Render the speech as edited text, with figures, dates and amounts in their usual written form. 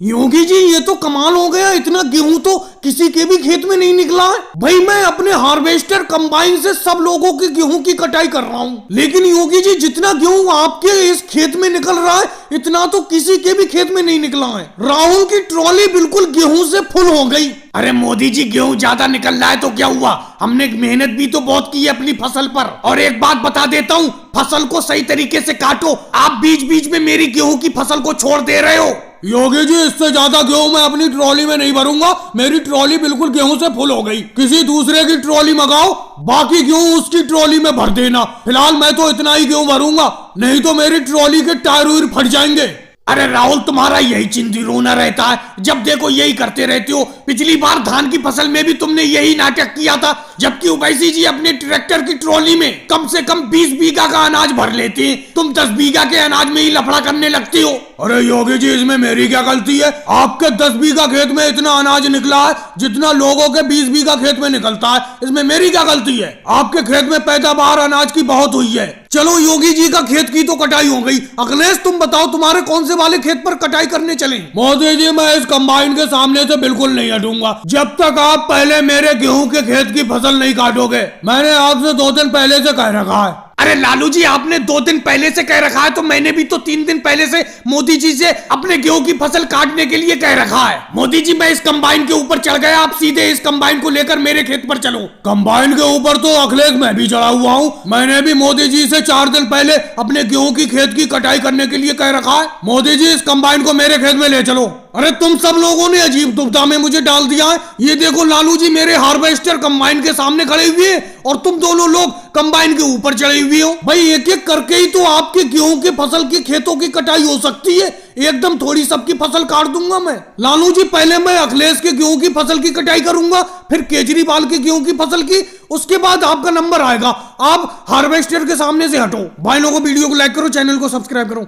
योगी जी ये तो कमाल हो गया, इतना गेहूं तो किसी के भी खेत में नहीं निकला है। भाई मैं अपने हार्वेस्टर कंबाइन से सब लोगों की गेहूं की कटाई कर रहा हूं, लेकिन योगी जी जितना गेहूं आपके इस खेत में निकल रहा है इतना तो किसी के भी खेत में नहीं निकला है। राहुल की ट्रॉली बिल्कुल गेहूं से फुल हो गई। अरे मोदी जी गेहूं ज्यादा निकल रहा है तो क्या हुआ, हमने मेहनत भी तो बहुत की है अपनी फसल पर। और एक बात बता देता हूँ, फसल को सही तरीके से काटो। आप बीच बीच में मेरी गेहूं की फसल को छोड़ दे रहे हो। योगी जी इससे ज्यादा गेहूं मैं अपनी ट्रॉली में नहीं भरूंगा, मेरी ट्रॉली बिल्कुल गेहूं से फुल हो गई। किसी दूसरे की ट्रॉली मंगाओ, बाकी गेहूं उसकी ट्रॉली में भर देना। फिलहाल मैं तो इतना ही गेहूं भरूंगा, नहीं तो मेरी ट्रॉली के टायर उयर फट जाएंगे। अरे राहुल तुम्हारा यही चिंती रोना रहता है, जब देखो यही करते रहते हो। पिछली बार धान की फसल में भी तुमने यही नाटक किया था, जबकि ओवैसी जी अपने ट्रैक्टर की ट्रॉली में कम से कम 20 बीघा का अनाज भर लेते हैं, तुम 10 बीघा के अनाज में ही लफड़ा करने लगते हो। अरे योगी जी इसमें मेरी क्या गलती है, आपके 10 बीघा खेत में इतना अनाज निकला है जितना लोगों के 20 बीघा खेत में निकलता है, इसमें मेरी क्या गलती है। आपके खेत में पैदावार अनाज की बहुत हुई है। चलो योगी जी का खेत की तो कटाई हो गई, अखिलेश तुम बताओ तुम्हारे कौन से वाले खेत पर कटाई करने चले। मोदी जी मैं इस कंबाइन के सामने से बिल्कुल नहीं हटूंगा जब तक आप पहले मेरे गेहूं के खेत की फसल नहीं काटोगे। मैंने आपसे 2 दिन पहले से कह रखा है। अरे लालू जी आपने 2 दिन पहले से कह रखा है तो मैंने भी तो 3 दिन पहले से मोदी जी से अपने गेहूं की फसल काटने के लिए कह रखा है। मोदी जी मैं इस कंबाइन के ऊपर चढ़ गया, आप सीधे इस कंबाइन को लेकर मेरे खेत पर चलो। कंबाइन के ऊपर तो अखिलेश मैं भी चढ़ा हुआ हूँ, मैंने भी मोदी जी से 4 दिन पहले अपने गेहूं की खेत की कटाई करने के लिए कह रखा है। मोदी जी इस कंबाइन को मेरे खेत में ले चलो। अरे तुम सब लोगों ने अजीब दुविधा में मुझे डाल दिया है। ये देखो लालू जी मेरे हार्वेस्टर कंबाइन के सामने खड़े हुए हैं और तुम दोनों लोग कंबाइन के ऊपर चढ़े हुए हो। भाई एक एक करके ही तो आपके गेहूं के फसल की खेतों की कटाई हो सकती है, एकदम थोड़ी सबकी फसल काट दूंगा मैं। लालू जी पहले मैं अखिलेश के गेहूं की फसल की कटाई करूंगा, फिर केजरीवाल के गेहूं की फसल की, उसके बाद आपका नंबर आएगा। आप हार्वेस्टर के सामने से हटो। भाई लोगों वीडियो को लाइक करो, चैनल को सब्सक्राइब करो।